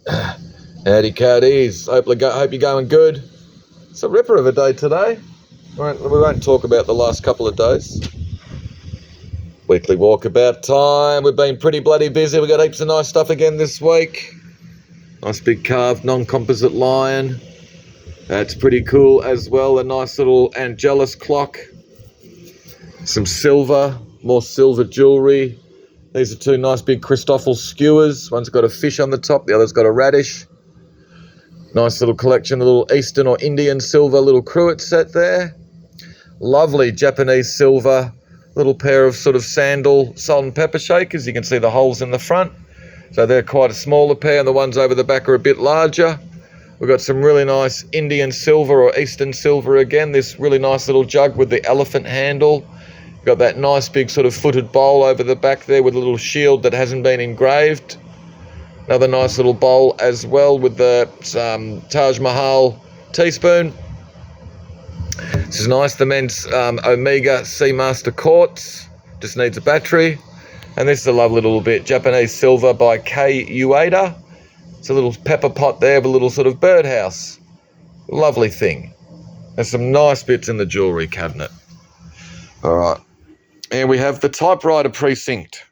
Howdy, Cowdies. Hope you're going good. It's a ripper of a day today. We won't talk about the last couple of days. Weekly walkabout time. We've been pretty bloody busy. We've got heaps of nice stuff again this week. Nice big carved non-composite lion. That's pretty cool as well. A nice little Angelus clock. Some silver, more silver jewellery. These are two nice big Christoffel skewers. One's got a fish on the top, the other's got a radish. Nice little collection, a little Eastern or Indian silver little cruet set there. Lovely Japanese silver, little pair of sort of sandal salt and pepper shakers. You can see the holes in the front. So they're quite a smaller pair, and the ones over the back are a bit larger. We've got some really nice Indian silver or Eastern silver again. This really nice little jug with the elephant handle. Got that nice big sort of footed bowl over the back there with a little shield that hasn't been engraved. Another nice little bowl as well with the Taj Mahal teaspoon. This is nice. The men's Omega Seamaster quartz. Just needs a battery. And this is a lovely little bit. Japanese silver by K. Ueda. It's a little pepper pot there with a little sort of birdhouse. Lovely thing. There's some nice bits in the jewellery cabinet. All right. And we have the typewriter precinct.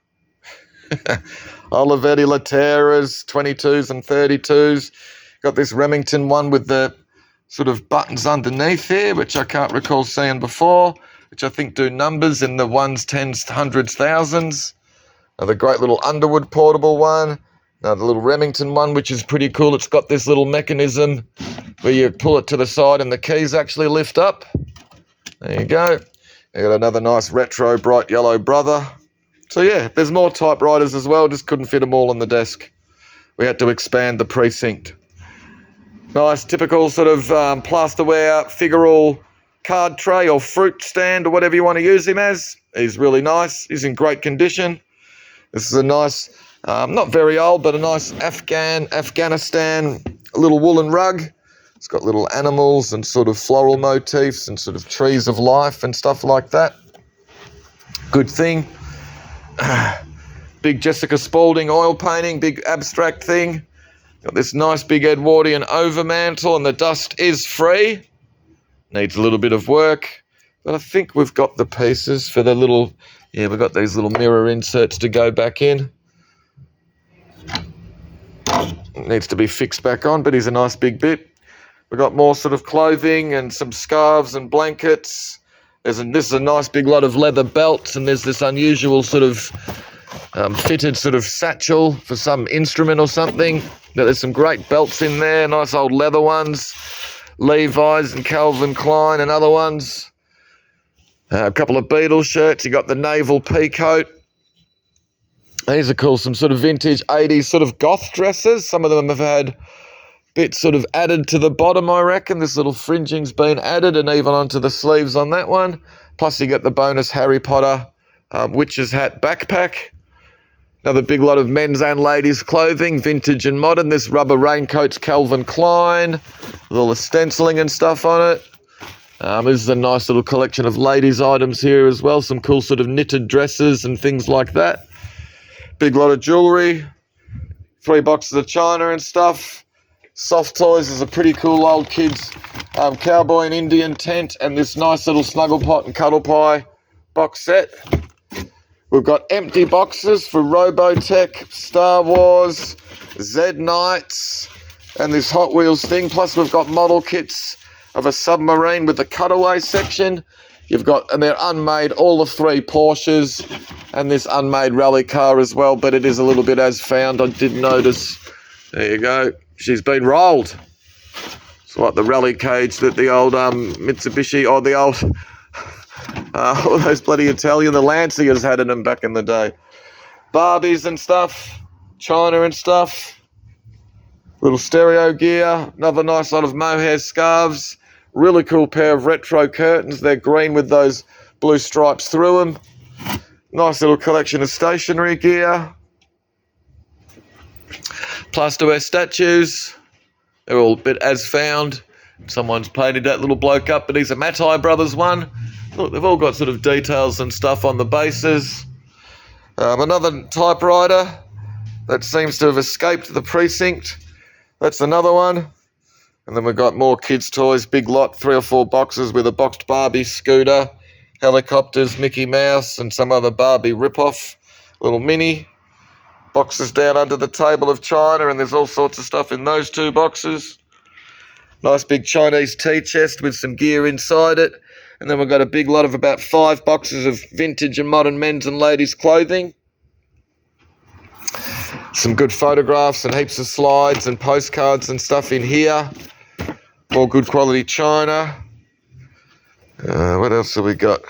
Olivetti Lateras, 22s and 32s. Got this Remington one with the sort of buttons underneath here, which I can't recall seeing before, which I think do numbers in the ones, tens, hundreds, thousands. Another great little Underwood portable one. Another little Remington one, which is pretty cool. It's got this little mechanism where you pull it to the side and the keys actually lift up. There you go. You got another nice retro bright yellow brother. So yeah, there's more typewriters as well. Just couldn't fit them all on the desk. We had to expand the precinct. Nice typical sort of plasterware figural card tray or fruit stand or whatever you want to use him as. He's really nice. He's in great condition. This is a nice, not very old, but a nice Afghanistan little woolen rug. It's got little animals and sort of floral motifs and sort of trees of life and stuff like that. Good thing. Big Jessica Spaulding oil painting, big abstract thing. Got this nice big Edwardian overmantle, and the dust is free. Needs a little bit of work, but I think we've got the pieces for the little, yeah, we've got these little mirror inserts to go back in. Needs to be fixed back on, but he's a nice big bit. We've got more sort of clothing and some scarves and blankets. This is a nice big lot of leather belts, and there's this unusual sort of fitted sort of satchel for some instrument or something. There's some great belts in there, nice old leather ones, Levi's and Calvin Klein and other ones. A couple of Beatles shirts. You got the naval peacoat. These are cool, some sort of vintage 80s sort of goth dresses. Some of them have had bits sort of added to the bottom, I reckon. This little fringing's been added, and even onto the sleeves on that one. Plus you get the bonus Harry Potter witch's hat backpack. Another big lot of men's and ladies' clothing, vintage and modern. This rubber raincoat's Calvin Klein, with all the stenciling and stuff on it. This is a nice little collection of ladies' items here as well. Some cool sort of knitted dresses and things like that. Big lot of jewellery. 3 boxes of china and stuff. Soft toys is a pretty cool old kids cowboy and Indian tent, and this nice little snuggle pot and cuddle pie box set. We've got empty boxes for Robotech, Star Wars, Z Knights, and this Hot Wheels thing. Plus we've got model kits of a submarine with the cutaway section. You've got, and they're unmade, all the 3 Porsches and this unmade rally car as well, but it is a little bit as found, I did notice. There you go. She's been rolled. It's like the rally cage that the old Mitsubishi, or the old, all those bloody Italian, the Lanciers had in them back in the day. Barbies and stuff, china and stuff. Little stereo gear, another nice lot of mohair scarves. Really cool pair of retro curtains. They're green with those blue stripes through them. Nice little collection of stationery gear. Plasterware statues. They're all a bit as found. Someone's painted that little bloke up, but he's a Matai Brothers one. Look, they've all got sort of details and stuff on the bases. Another typewriter that seems to have escaped the precinct. That's another one. And then we've got more kids' toys, big lot, 3 or 4 boxes with a boxed Barbie scooter, helicopters, Mickey Mouse, and some other Barbie rip-off, little mini. Boxes down under the table of China, and there's all sorts of stuff in those 2 boxes. Nice big Chinese tea chest with some gear inside it. And then we've got a big lot of about 5 boxes of vintage and modern men's and ladies' clothing. Some good photographs and heaps of slides and postcards and stuff in here. More good quality China. What else have we got?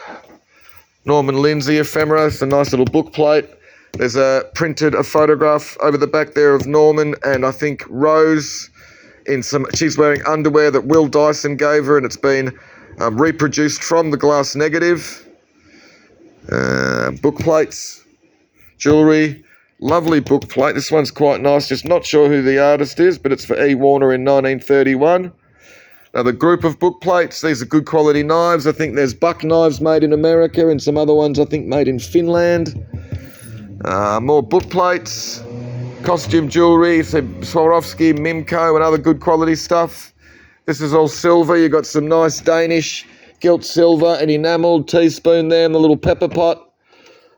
Norman Lindsay ephemera, it's a nice little book plate. There's a photograph over the back there of Norman and I think Rose she's wearing underwear that Will Dyson gave her, and it's been reproduced from the glass negative. Book plates, jewellery, lovely book plate. This one's quite nice, just not sure who the artist is, but it's for E. Warner in 1931. Another group of book plates. These are good quality knives. I think there's buck knives made in America and some other ones I think made in Finland. More book plates, costume jewellery, Swarovski, Mimco and other good quality stuff. This is all silver. You've got some nice Danish gilt silver and enamelled teaspoon there and the little pepper pot.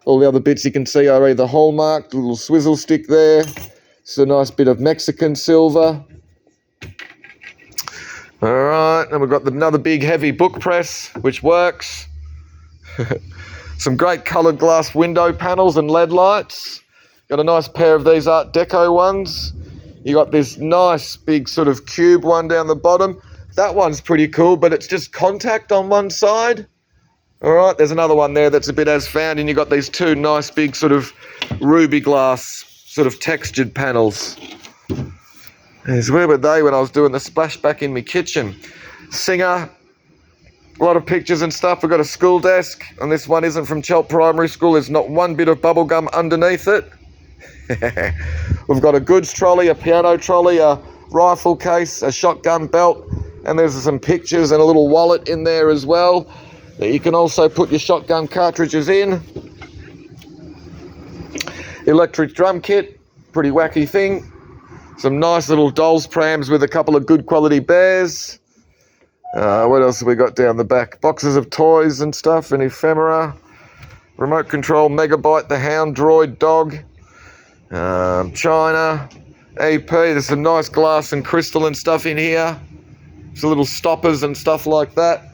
All the other bits you can see are either hallmarked, a little swizzle stick there. It's a nice bit of Mexican silver. All right, and we've got another big heavy book press, which works. Some great coloured glass window panels and LED lights. Got a nice pair of these Art Deco ones. You got this nice big sort of cube one down the bottom. That one's pretty cool, but it's just contact on one side. All right, there's another one there that's a bit as found, and you got these 2 nice big sort of ruby glass sort of textured panels. Where were they when I was doing the splashback in my kitchen? Singer. A lot of pictures and stuff. We've got a school desk, and this one isn't from Chelt Primary School. There's not one bit of bubble gum underneath it. We've got a goods trolley, a piano trolley, a rifle case, a shotgun belt, and there's some pictures and a little wallet in there as well that you can also put your shotgun cartridges in. Electric drum kit, pretty wacky thing. Some nice little dolls prams with a couple of good quality bears. What else have we got down the back? Boxes of toys and stuff and ephemera. Remote control Megabyte, the Hound droid dog. China. AP, there's some nice glass and crystal and stuff in here. Some little stoppers and stuff like that.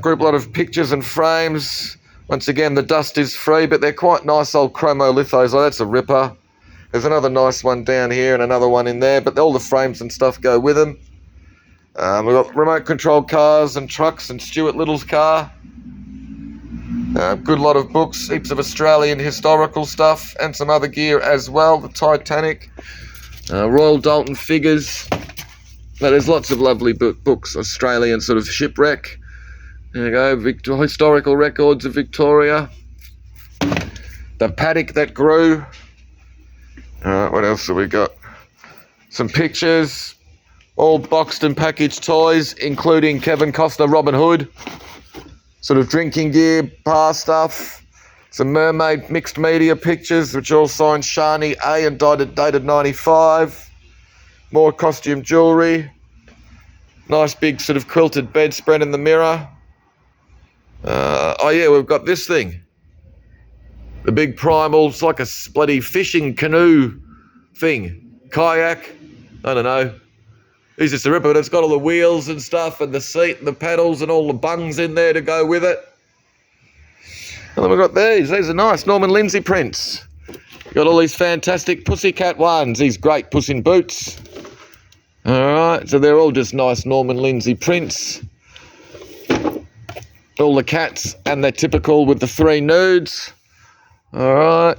Group lot of pictures and frames. Once again, the dust is free, but they're quite nice old chromolithos. Oh, that's a ripper. There's another nice one down here and another one in there, but all the frames and stuff go with them. We've got remote control cars and trucks and Stuart Little's car. Good lot of books, heaps of Australian historical stuff and some other gear as well. The Titanic, Royal Dalton figures. But there's lots of lovely books, Australian sort of shipwreck. There you go, historical records of Victoria. The paddock that grew. What else have we got? Some pictures. All boxed and packaged toys, including Kevin Costner, Robin Hood. Sort of drinking gear, bar stuff. Some mermaid mixed media pictures, which are all signed Shani A and dated 95. More costume jewellery. Nice big sort of quilted bedspread in the mirror. Oh yeah, we've got this thing. The big primal, it's like a bloody fishing canoe thing. Kayak, I don't know. It's just a ripper, but it's got all the wheels and stuff and the seat and the pedals and all the bungs in there to go with it. And then we've got these. These are nice Norman Lindsay prints. Got all these fantastic Pussycat ones. These great Puss in Boots. All right, so they're all just nice Norman Lindsay prints. All the cats, and they're typical with the 3 nudes. All right.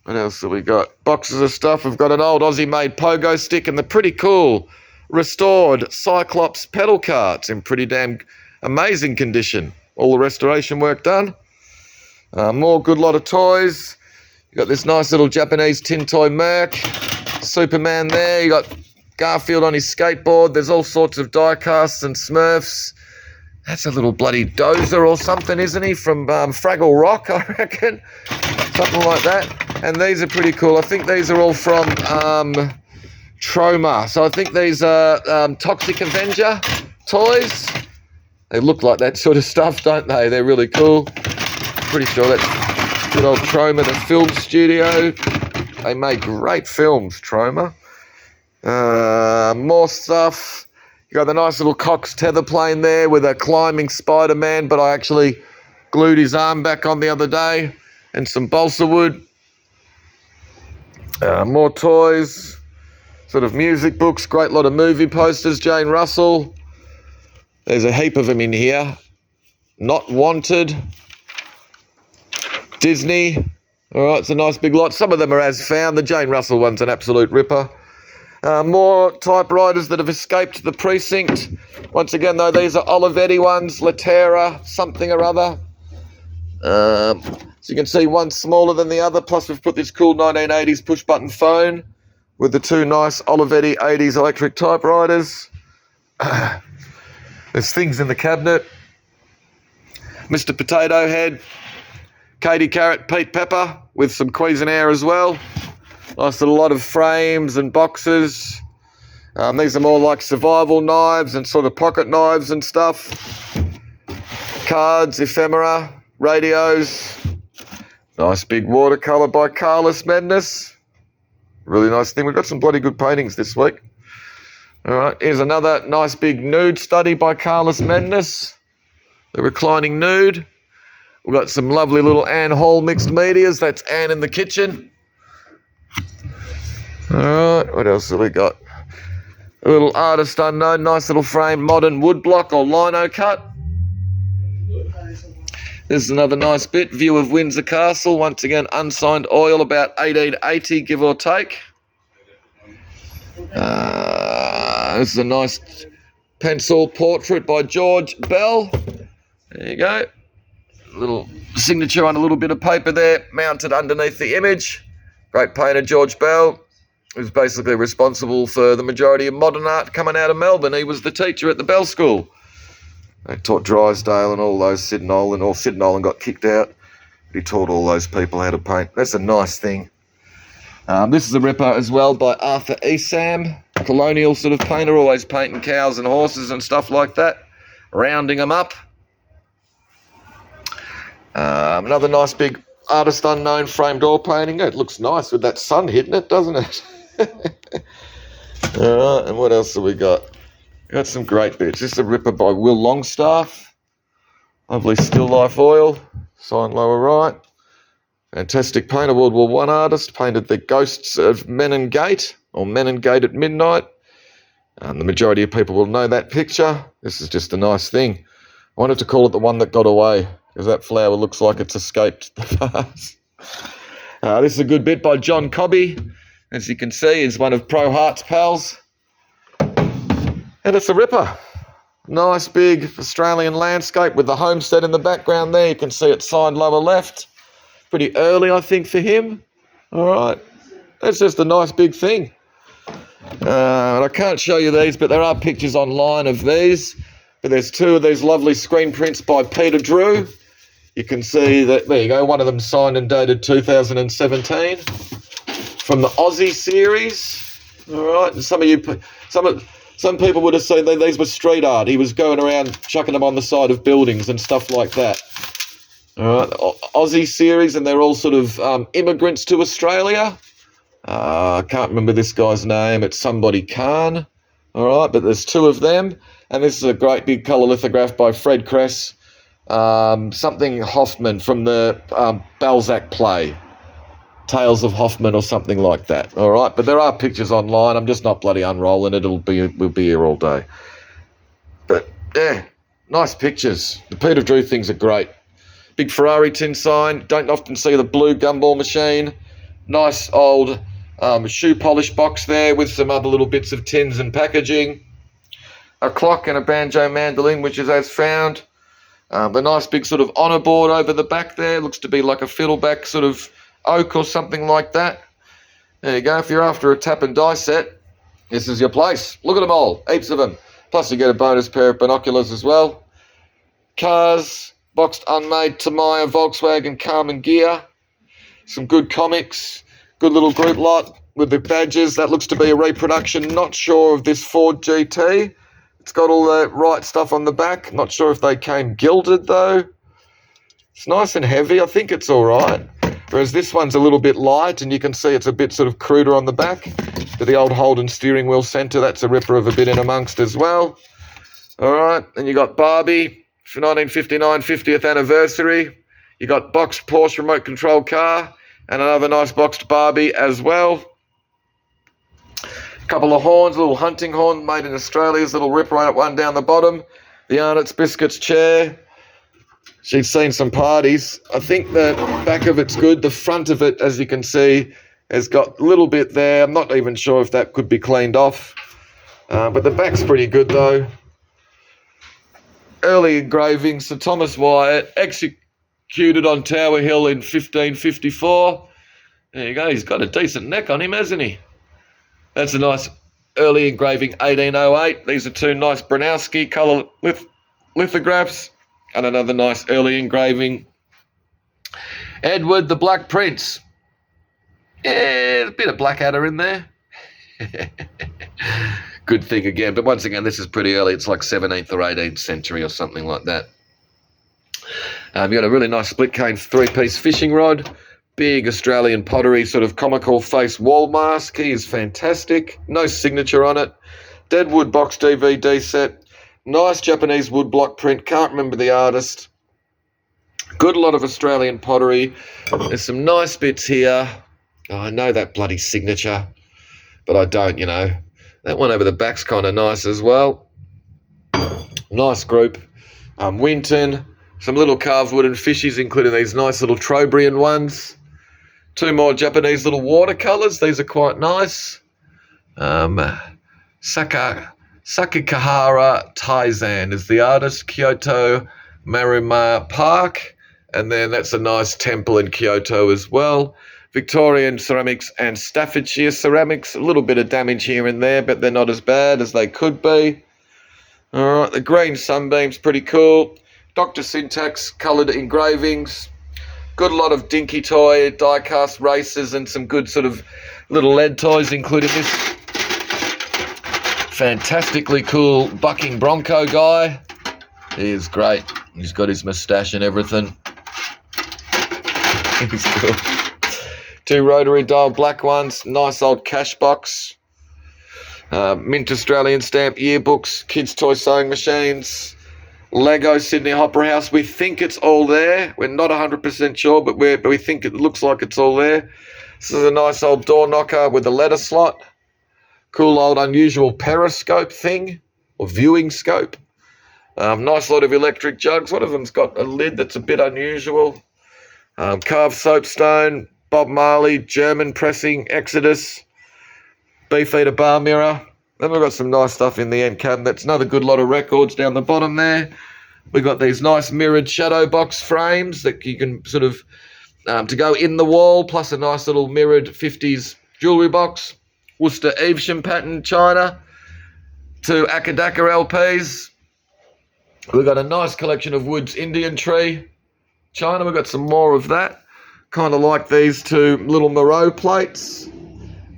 What else have we got? Boxes of stuff. We've got an old Aussie-made pogo stick and the pretty cool restored Cyclops pedal carts in pretty damn amazing condition. All the restoration work done. More good lot of toys. You got this nice little Japanese tin toy Merc. Superman there. You got Garfield on his skateboard. There's all sorts of die casts and Smurfs. That's a little bloody dozer or something, isn't he? From Fraggle Rock, I reckon. Something like that. And these are pretty cool. I think these are all from Troma. So I think these are Toxic Avenger toys. They look like that sort of stuff, don't they? They're really cool. Pretty sure that's good old Troma, the film studio. They make great films, Troma. More stuff. You got the nice little Cox tether plane there with a climbing Spider-Man, but I actually glued his arm back on the other day, and some balsa wood. More toys, sort of music books, great lot of movie posters, Jane Russell. There's a heap of them in here. Not Wanted. Disney. All right, it's a nice big lot. Some of them are as found. The Jane Russell one's an absolute ripper. More typewriters that have escaped the precinct. Once again, though, these are Olivetti ones, Latera, something or other. So you can see one's smaller than the other, plus we've put this cool 1980s push-button phone with the two nice Olivetti 80s electric typewriters. There's things in the cabinet. Mr. Potato Head, Katie Carrot, Pete Pepper, with some Cuisinart as well. Nice little lot of frames and boxes. These are more like survival knives and sort of pocket knives and stuff. Cards, ephemera, radios. Nice big watercolour by Carlos Madness. Really nice thing. We've got some bloody good paintings this week. All right, here's another nice big nude study by Carlos Madness. The reclining nude. We've got some lovely little Anne Hall mixed medias. That's Anne in the kitchen. All right, what else have we got? A little artist unknown, nice little frame, modern woodblock or lino cut. This is another nice bit, view of Windsor Castle. Once again, unsigned oil, about 1880, give or take. This is a nice pencil portrait by George Bell. There you go. A little signature on a little bit of paper there, mounted underneath the image. Great painter, George Bell, who's basically responsible for the majority of modern art coming out of Melbourne. He was the teacher at the Bell School. They taught Drysdale and all those, Sid Nolan got kicked out. He taught all those people how to paint. That's a nice thing. This is a ripper as well by Arthur Esam, colonial sort of painter, always painting cows and horses and stuff like that, rounding them up. Another nice big artist unknown framed oil painting. It looks nice with that sun hitting it, doesn't it? All right, and what else have we got? We got some great bits. This is a ripper by Will Longstaff. Lovely still life oil, sign lower right. Fantastic painter, World War I artist, painted the ghosts of Menin Gate, or Menin Gate at midnight. The majority of people will know that picture. This is just a nice thing. I wanted to call it the one that got away, because that flower looks like it's escaped the vase. This is a good bit by John Cobby. As you can see, is one of Pro Heart's pals. And it's a ripper. Nice big Australian landscape with the homestead in the background there. You can see it signed lower left. Pretty early, I think, for him. All right. That's just a nice big thing. And I can't show you these, but there are pictures online of these. But there's two of these lovely screen prints by Peter Drew. You can see that, there you go, one of them signed and dated 2017 from the Aussie series. All right. And some people would have seen that these were street art. He was going around chucking them on the side of buildings and stuff like that. All right, Aussie series, and they're all sort of immigrants to Australia. I can't remember this guy's name. It's somebody Khan. All right, but there's two of them. And this is a great big colour lithograph by Fred Kress. Something Hoffman from the Balzac play. Tales of Hoffman or something like that. All right, but there are pictures online. I'm just not bloody unrolling it. We'll be here all day. But yeah, nice pictures. The Peter Drew things are great. Big Ferrari tin sign. Don't often see the blue gumball machine. Nice old shoe polish box there with some other little bits of tins and packaging. A clock and a banjo mandolin, which is as found. The nice big sort of honour board over the back there. Looks to be like a fiddleback sort of oak or something like that. There you go. If you're after a tap and die set, this is your place. Look at them all. Heaps of them. Plus you get a bonus pair of binoculars as well. Cars. Boxed unmade Tamiya, Volkswagen, Carmen gear. Some good comics. Good little group lot. with the badges. That looks to be a reproduction. Not sure of this Ford GT. It's got all the right stuff on the back. Not sure if they came gilded though. It's nice and heavy. I think it's all right. Whereas this one's a little bit light, and you can see it's a bit sort of cruder on the back. But the old Holden steering wheel centre, that's a ripper of a bit in amongst as well. All right, and you got Barbie for 1959 50th anniversary. You got boxed Porsche remote control car and another nice boxed Barbie as well. A couple of horns, a little hunting horn made in Australia's little ripper right up one down the bottom. The Arnott's Biscuits chair. She's seen some parties. I think the back of it's good. The front of it, as you can see, has got a little bit there. I'm not even sure if that could be cleaned off. But the back's pretty good though. Early engraving, Sir Thomas Wyatt, executed on Tower Hill in 1554. There you go, he's got a decent neck on him, hasn't he? That's a nice early engraving, 1808. These are two nice Bronowski colour lithographs. And another nice early engraving. Edward the Black Prince. Yeah, a bit of Blackadder in there. Good thing again. But once again, this is pretty early. It's like 17th or 18th century or something like that. You got a really nice split cane 3-piece fishing rod. Big Australian pottery sort of comical face wall mask. He is fantastic. No signature on it. Deadwood box DVD set. Nice Japanese woodblock print. Can't remember the artist. Good lot of Australian pottery. There's some nice bits here. Oh, I know that bloody signature, but I don't, you know. That one over the back's kind of nice as well. Nice group. Winton. Some little carved wooden fishies, including these nice little Trobriand ones. Two more Japanese little watercolours. These are quite nice. Sakakahara Taizan is the artist. Kyoto Marima Park. And then that's a nice temple in Kyoto as well. Victorian ceramics and Staffordshire ceramics. A little bit of damage here and there, but they're not as bad as they could be. All right, the green sunbeam's pretty cool. Dr. Syntax coloured engravings. Good lot of dinky toy, die-cast racers, and some good sort of little lead toys, including this fantastically cool bucking bronco guy. He is great. He's got his moustache and everything. He's cool. Two rotary dial black ones. Nice old cash box. Mint Australian stamp yearbooks. Kids' toy sewing machines. Lego Sydney Opera House. We think it's all there. We're not 100% sure, but we think it looks like it's all there. This is a nice old door knocker with a letter slot. Cool old unusual periscope thing, or viewing scope. Nice lot of electric jugs. One of them's got a lid that's a bit unusual. Carved soapstone, Bob Marley, German pressing, Exodus, Beefeater bar mirror. Then we've got some nice stuff in the end cabinets. Another good lot of records down the bottom there. We've got these nice mirrored shadow box frames that you can sort of, to go in the wall, plus a nice little mirrored 50s jewellery box. Worcester Evesham pattern china. Two Akadaka LPs. We've got a nice collection of Woods Indian tree china. We've got some more of that. Kind of like these two little Moreau plates.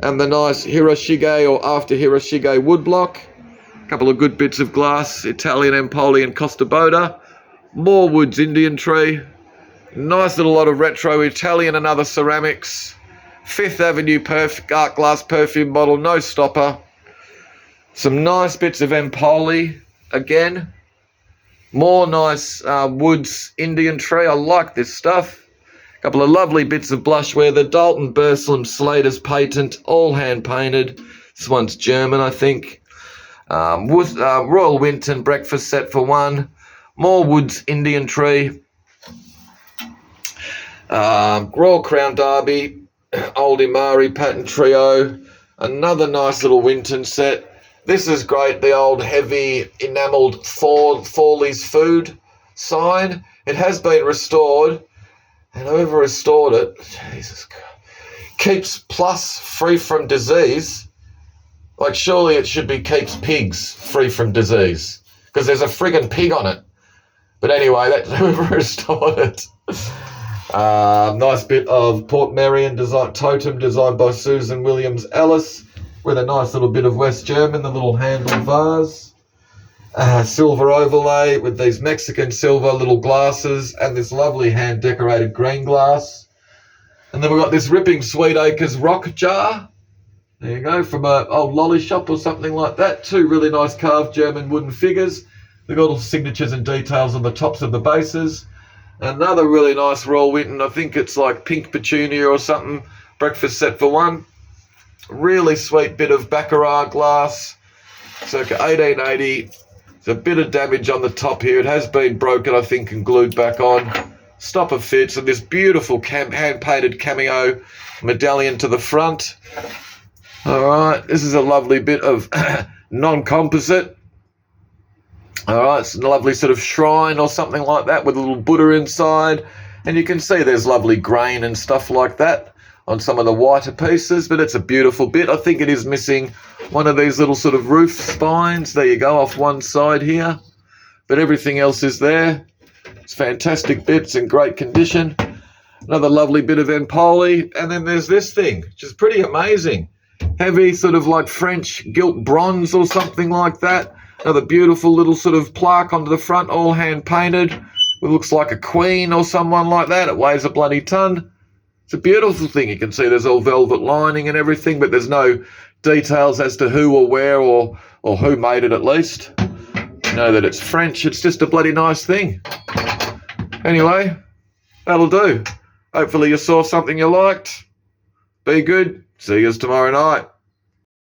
And the nice Hiroshige or after Hiroshige woodblock. A couple of good bits of glass. Italian Empoli and Costa Boda. More Woods Indian tree. Nice little lot of retro Italian and other ceramics. Fifth Avenue art glass perfume bottle, no stopper. Some nice bits of Empoli again. More nice Woods Indian tree. I like this stuff. A couple of lovely bits of blushware. The Dalton Burslem Slater's patent, all hand painted. This one's German, I think. Royal Winton breakfast set for one. More Woods Indian tree. Royal Crown Derby. Old Imari patent trio. Another nice little Winton set. This is great, the old heavy enamelled Forley's food sign. It has been restored, and whoever restored it, Jesus God, keeps plus free from disease. Like, surely it should be keeps pigs free from disease, because there's a friggin' pig on it. But anyway, that's whoever restored it. Nice bit of Port Merion totem designed by Susan Williams Ellis, with a nice little bit of West German, the little handle vase. Silver overlay with these Mexican silver little glasses and this lovely hand decorated green glass. And then we've got this ripping Sweet Acres rock jar. There you go, from an old lolly shop or something like that. Two really nice carved German wooden figures. They've got all signatures and details on the tops of the bases. Another really nice Royal Winton, I think it's like pink petunia or something, breakfast set for one. Really sweet bit of Baccarat glass, circa 1880. There's a bit of damage on the top here. It has been broken, I think, and glued back on. Stopper fits, and this beautiful hand-painted cameo medallion to the front. All right, this is a lovely bit of non-composite. All right, it's a lovely sort of shrine or something like that with a little Buddha inside. And you can see there's lovely grain and stuff like that on some of the whiter pieces, but it's a beautiful bit. I think it is missing one of these little sort of roof spines. There you go, off one side here. But everything else is there. It's fantastic bits in great condition. Another lovely bit of Empoli. And then there's this thing, which is pretty amazing. Heavy sort of like French gilt bronze or something like that. Another beautiful little sort of plaque onto the front, all hand painted. It looks like a queen or someone like that. It weighs a bloody ton. It's a beautiful thing. You can see there's all velvet lining and everything, but there's no details as to who or where or who made it, at least. You know that it's French. It's just a bloody nice thing. Anyway, that'll do. Hopefully you saw something you liked. Be good. See you tomorrow night.